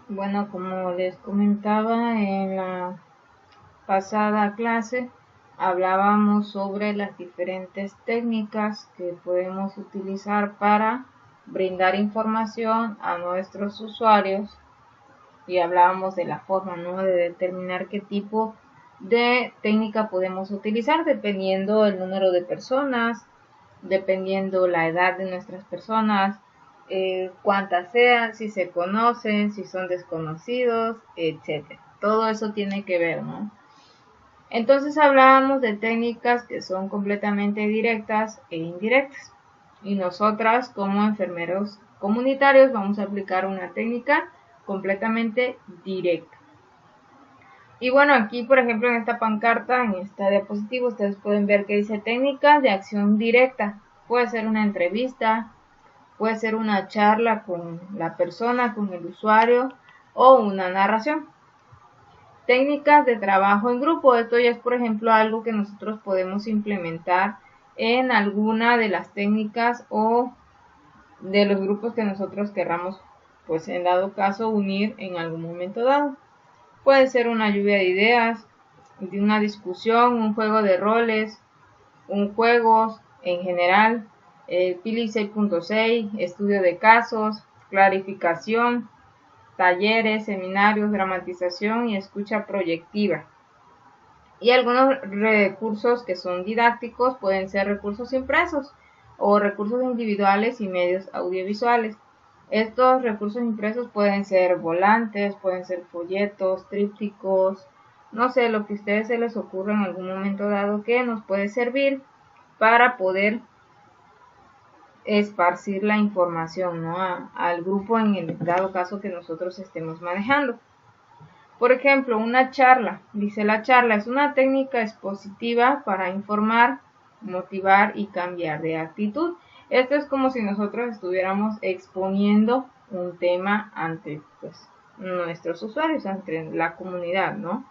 Bueno, como les comentaba en la pasada clase, hablábamos sobre las diferentes técnicas que podemos utilizar para brindar información a nuestros usuarios y hablábamos de la forma, ¿no?, de determinar qué tipo de técnica podemos utilizar dependiendo el número de personas, dependiendo la edad de nuestras personas, cuántas sean, si se conocen, si son desconocidos, etcétera. Todo eso tiene que ver, ¿no? Entonces hablábamos de técnicas que son completamente directas e indirectas. Y nosotras como enfermeros comunitarios vamos a aplicar una técnica completamente directa. Y bueno, aquí por ejemplo en esta pancarta, en esta diapositiva, ustedes pueden ver que dice técnicas de acción directa. Puede ser una entrevista, puede ser una charla con la persona, con el usuario o una narración. Técnicas de trabajo en grupo. Esto ya es por ejemplo algo que nosotros podemos implementar en alguna de las técnicas o de los grupos que nosotros querramos, pues en dado caso, unir en algún momento dado. Puede ser una lluvia de ideas, de una discusión, un juego de roles, un juego en general, Pili 6.6, estudio de casos, clarificación, talleres, seminarios, dramatización y escucha proyectiva. Y algunos recursos que son didácticos pueden ser recursos impresos o recursos individuales y medios audiovisuales. Estos recursos impresos pueden ser volantes, pueden ser folletos, trípticos, no sé, lo que a ustedes se les ocurra en algún momento dado que nos puede servir para poder esparcir la información, ¿no?, al grupo en el dado caso que nosotros estemos manejando. Por ejemplo, una charla. Dice: la charla es una técnica expositiva para informar, motivar y cambiar de actitud. Esto es como si nosotros estuviéramos exponiendo un tema ante, pues, nuestros usuarios, ante la comunidad, ¿no?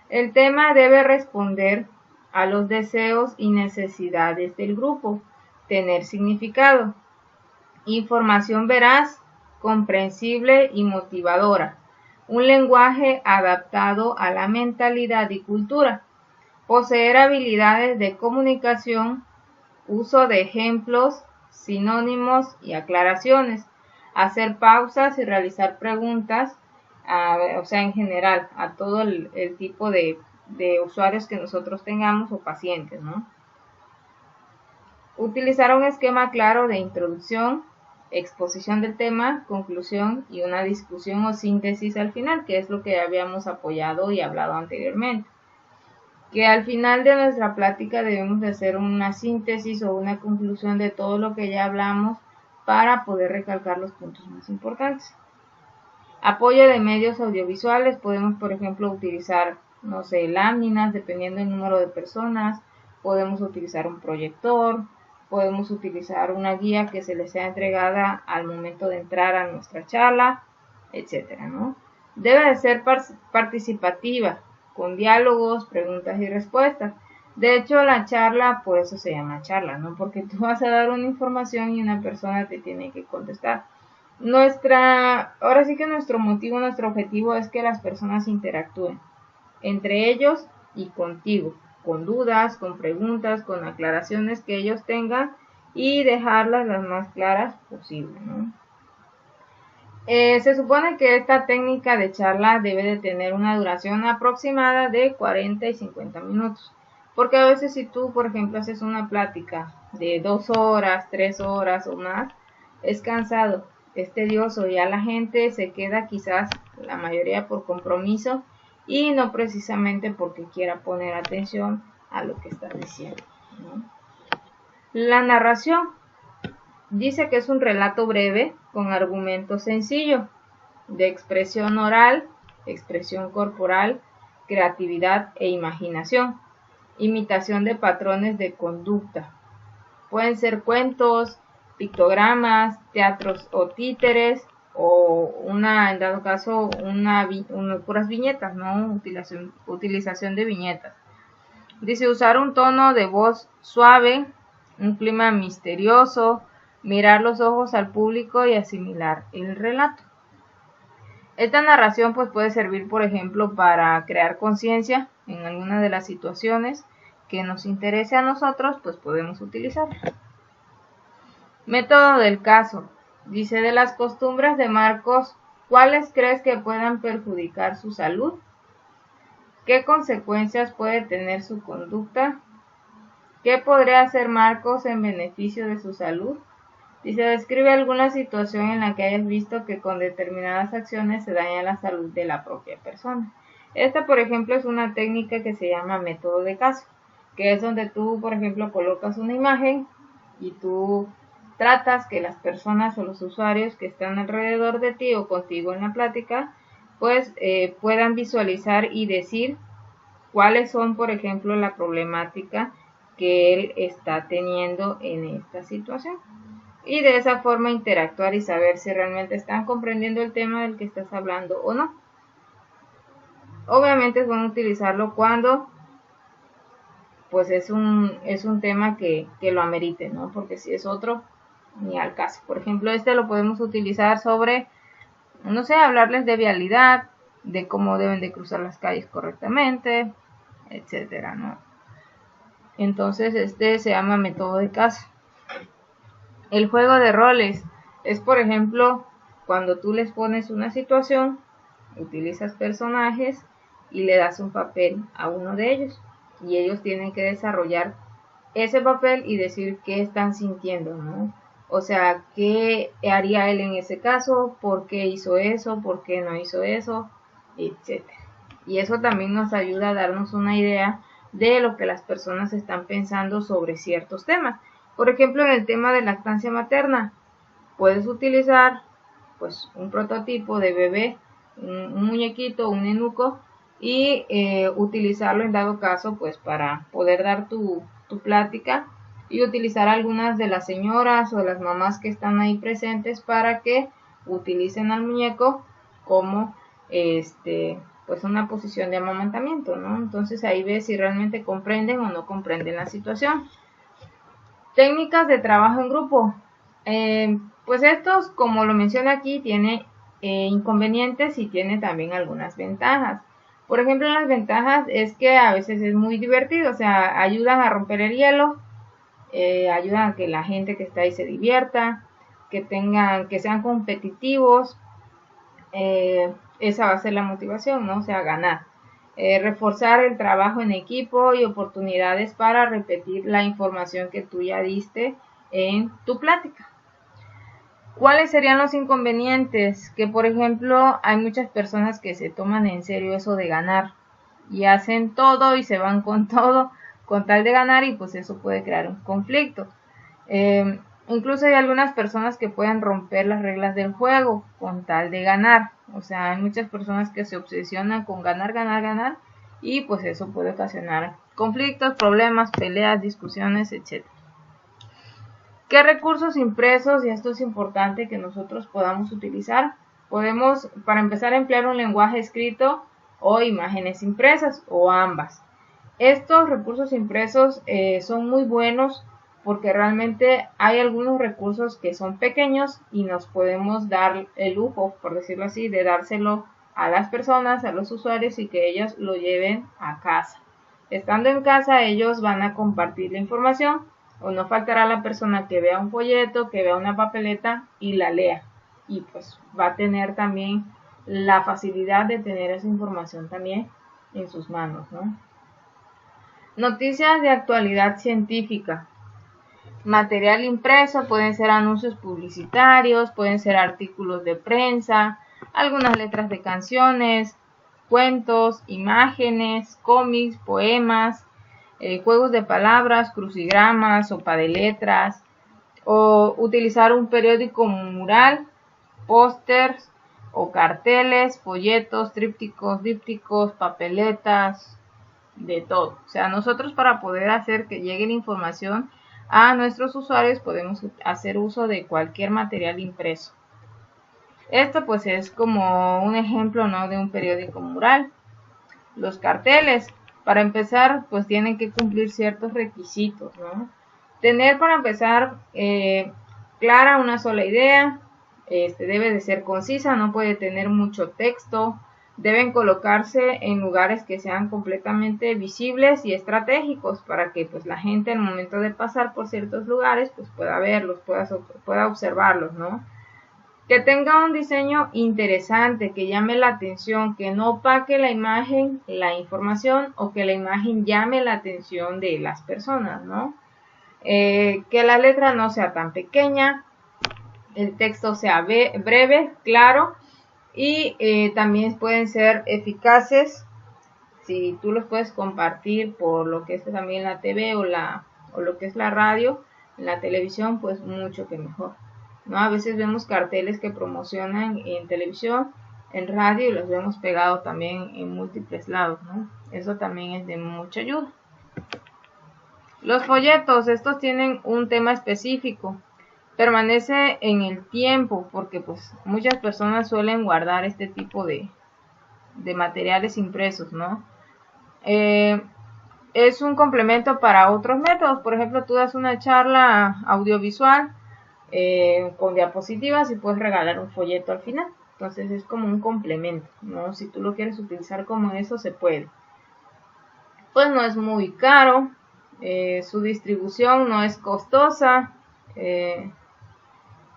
El tema debe responder a los deseos y necesidades del grupo, tener significado, información veraz, comprensible y motivadora, un lenguaje adaptado a la mentalidad y cultura, poseer habilidades de comunicación, uso de ejemplos, sinónimos y aclaraciones, hacer pausas y realizar preguntas, o sea, en general, a todo el tipo de usuarios que nosotros tengamos o pacientes, ¿no? Utilizar un esquema claro de introducción, exposición del tema, conclusión y una discusión o síntesis al final, que es lo que habíamos apoyado y hablado anteriormente. Que al final de nuestra plática debemos de hacer una síntesis o una conclusión de todo lo que ya hablamos para poder recalcar los puntos más importantes. Apoyo de medios audiovisuales. Podemos, por ejemplo, utilizar, no sé, láminas, dependiendo del número de personas. Podemos utilizar un proyector. Podemos utilizar una guía que se les sea entregada al momento de entrar a nuestra charla, etcétera, ¿no? Debe de ser participativa, con diálogos, preguntas y respuestas. De hecho, la charla, por eso se llama charla, ¿no? Porque tú vas a dar una información y una persona te tiene que contestar. Ahora sí que nuestro motivo, nuestro objetivo es que las personas interactúen entre ellos y contigo, con dudas, con preguntas, con aclaraciones que ellos tengan y dejarlas las más claras posible, ¿no? Se supone que esta técnica de charla debe de tener una duración aproximada de 40 y 50 minutos. Porque a veces si tú, por ejemplo, haces una plática de 2 horas, 3 horas o más, es cansado, es tedioso, ya la gente se queda quizás, la mayoría por compromiso y no precisamente porque quiera poner atención a lo que estás diciendo, ¿no? La narración. Dice que es un relato breve con argumento sencillo, de expresión oral, expresión corporal, creatividad e imaginación, imitación de patrones de conducta. Pueden ser cuentos, pictogramas, teatros o títeres, o en dado caso, puras viñetas, ¿no? Utilización de viñetas. Dice: usar un tono de voz suave, un clima misterioso, mirar los ojos al público y asimilar el relato. Esta narración pues puede servir, por ejemplo, para crear conciencia en alguna de las situaciones que nos interese a nosotros, pues podemos utilizarla. Método del caso. Dice, de las costumbres de Marcos, ¿cuáles crees que puedan perjudicar su salud? ¿Qué consecuencias puede tener su conducta? ¿Qué podría hacer Marcos en beneficio de su salud? Dice, describe alguna situación en la que hayas visto que con determinadas acciones se daña la salud de la propia persona. Esta, por ejemplo, es una técnica que se llama método de caso, que es donde tú, por ejemplo, colocas una imagen y tú tratas que las personas o los usuarios que están alrededor de ti o contigo en la plática, pues puedan visualizar y decir cuáles son, por ejemplo, la problemática que él está teniendo en esta situación. Y de esa forma interactuar y saber si realmente están comprendiendo el tema del que estás hablando o no. Obviamente es bueno utilizarlo cuando pues es un tema que lo amerite, ¿no? Porque si es otro, ni al caso. Por ejemplo, este lo podemos utilizar sobre, no sé, hablarles de vialidad, de cómo deben de cruzar las calles correctamente, etcétera, ¿no? Entonces este se llama método de caso. El juego de roles es, por ejemplo, cuando tú les pones una situación, utilizas personajes y le das un papel a uno de ellos y ellos tienen que desarrollar ese papel y decir qué están sintiendo, ¿no? O sea, qué haría él en ese caso, por qué hizo eso, por qué no hizo eso, etc. Y eso también nos ayuda a darnos una idea de lo que las personas están pensando sobre ciertos temas. Por ejemplo, en el tema de lactancia materna, puedes utilizar pues un prototipo de bebé, un muñequito, un nenuco, y utilizarlo en dado caso pues para poder dar tu plática y utilizar algunas de las señoras o de las mamás que están ahí presentes para que utilicen al muñeco como pues una posición de amamantamiento, ¿no? Entonces ahí ves si realmente comprenden o no comprenden la situación. Técnicas de trabajo en grupo. Pues estos, como lo menciona aquí, tiene inconvenientes y tiene también algunas ventajas. Por ejemplo, las ventajas es que a veces es muy divertido, o sea, ayudan a romper el hielo, ayudan a que la gente que está ahí se divierta, que sean competitivos, esa va a ser la motivación, ¿no? O sea, ganar. Reforzar el trabajo en equipo y oportunidades para repetir la información que tú ya diste en tu plática. ¿Cuáles serían los inconvenientes? Que, por ejemplo, hay muchas personas que se toman en serio eso de ganar y hacen todo y se van con todo con tal de ganar y pues eso puede crear un conflicto. Incluso hay algunas personas que pueden romper las reglas del juego con tal de ganar. O sea, hay muchas personas que se obsesionan con ganar, ganar, ganar y pues eso puede ocasionar conflictos, problemas, peleas, discusiones, etc. ¿Qué recursos impresos? Y esto es importante que nosotros podamos utilizar. Podemos, para empezar, emplear un lenguaje escrito o imágenes impresas o ambas. Estos recursos impresos son muy buenos porque realmente hay algunos recursos que son pequeños y nos podemos dar el lujo, por decirlo así, de dárselo a las personas, a los usuarios y que ellos lo lleven a casa. Estando en casa, ellos van a compartir la información o no faltará la persona que vea un folleto, que vea una papeleta y la lea. Y pues va a tener también la facilidad de tener esa información también en sus manos, ¿no? Noticias de actualidad científica. Material impreso, pueden ser anuncios publicitarios, pueden ser artículos de prensa, algunas letras de canciones, cuentos, imágenes, cómics, poemas, juegos de palabras, crucigramas, sopa de letras, o utilizar un periódico mural, pósters o carteles, folletos, trípticos, dípticos, papeletas, de todo. O sea, nosotros para poder hacer que llegue la información a nuestros usuarios podemos hacer uso de cualquier material impreso. Esto pues es como un ejemplo, ¿no?, de un periódico mural. Los carteles, para empezar, pues tienen que cumplir ciertos requisitos, ¿no? Tener, para empezar, clara una sola idea, debe de ser concisa, no puede tener mucho texto, deben colocarse en lugares que sean completamente visibles y estratégicos para que pues la gente al momento de pasar por ciertos lugares pues pueda verlos, pueda observarlos, ¿no? Que tenga un diseño interesante, que llame la atención, que no opaque la imagen, la información, o que la imagen llame la atención de las personas, ¿no? Que la letra no sea tan pequeña, el texto sea breve, claro, y también pueden ser eficaces si tú los puedes compartir por lo que es también la TV o lo que es la radio, la televisión, pues mucho que mejor, ¿no? A veces vemos carteles que promocionan en televisión, en radio, y los vemos pegados también en múltiples lados, ¿no? Eso también es de mucha ayuda. Los folletos, estos tienen un tema específico, permanece en el tiempo, porque pues muchas personas suelen guardar este tipo de materiales impresos, ¿no? Es un complemento para otros métodos. Por ejemplo, tú das una charla audiovisual con diapositivas y puedes regalar un folleto al final. Entonces es como un complemento, ¿no? Si tú lo quieres utilizar como eso, se puede. Pues no es muy caro, su distribución no es costosa,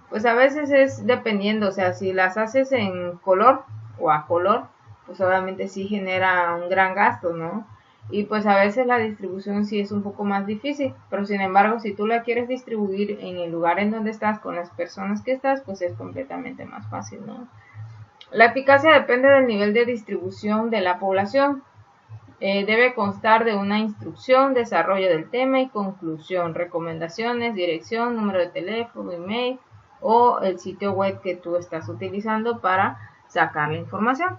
pues a veces es dependiendo, o sea, si las haces en color o a color, pues obviamente sí genera un gran gasto, ¿no? Y pues a veces la distribución sí es un poco más difícil, pero sin embargo, si tú la quieres distribuir en el lugar en donde estás, con las personas que estás, pues es completamente más fácil, ¿no? La eficacia depende del nivel de distribución de la población. Debe constar de una instrucción, desarrollo del tema y conclusión, recomendaciones, dirección, número de teléfono, email o el sitio web que tú estás utilizando para sacar la información.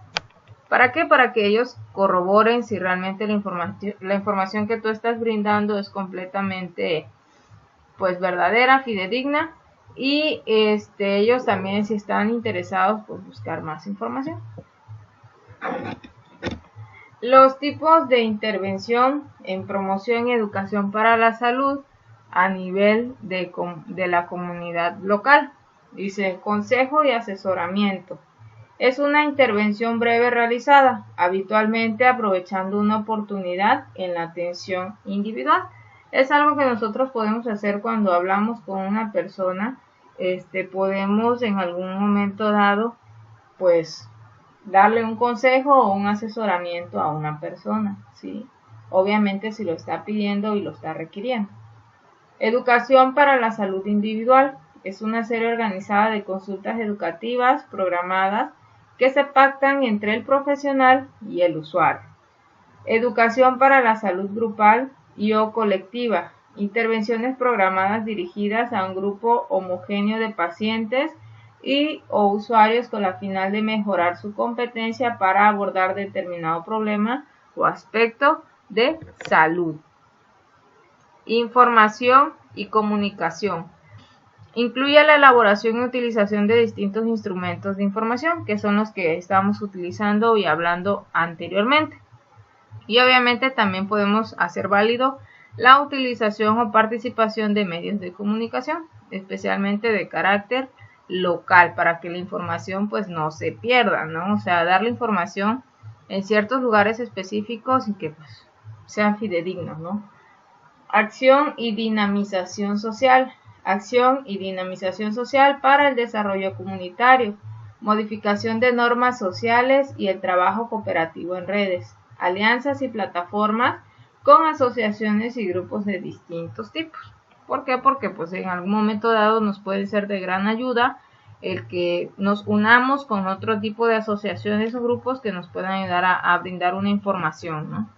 ¿Para qué? Para que ellos corroboren si realmente la información que tú estás brindando es completamente pues verdadera, fidedigna, y ellos también, si están interesados, pues buscar más información. Los tipos de intervención en promoción y educación para la salud a nivel de la comunidad local. Dice, consejo y asesoramiento. Es una intervención breve realizada, habitualmente aprovechando una oportunidad en la atención individual. Es algo que nosotros podemos hacer cuando hablamos con una persona. Podemos en algún momento dado, pues, darle un consejo o un asesoramiento a una persona, ¿sí? Obviamente si lo está pidiendo y lo está requiriendo. Educación para la salud individual. Es una serie organizada de consultas educativas programadas que se pactan entre el profesional y el usuario. Educación para la salud grupal y o colectiva. Intervenciones programadas dirigidas a un grupo homogéneo de pacientes y o usuarios con la final de mejorar su competencia para abordar determinado problema o aspecto de salud. Información y comunicación. Incluye la elaboración y utilización de distintos instrumentos de información, que son los que estamos utilizando y hablando anteriormente. Y obviamente también podemos hacer válido la utilización o participación de medios de comunicación, especialmente de carácter local, para que la información pues no se pierda, ¿no? O sea, dar la información en ciertos lugares específicos y que pues sean fidedignos, ¿no? Acción y dinamización social. Acción y dinamización social para el desarrollo comunitario, modificación de normas sociales y el trabajo cooperativo en redes, alianzas y plataformas con asociaciones y grupos de distintos tipos. ¿Por qué? Porque pues en algún momento dado nos puede ser de gran ayuda el que nos unamos con otro tipo de asociaciones o grupos que nos puedan ayudar a brindar una información, ¿no?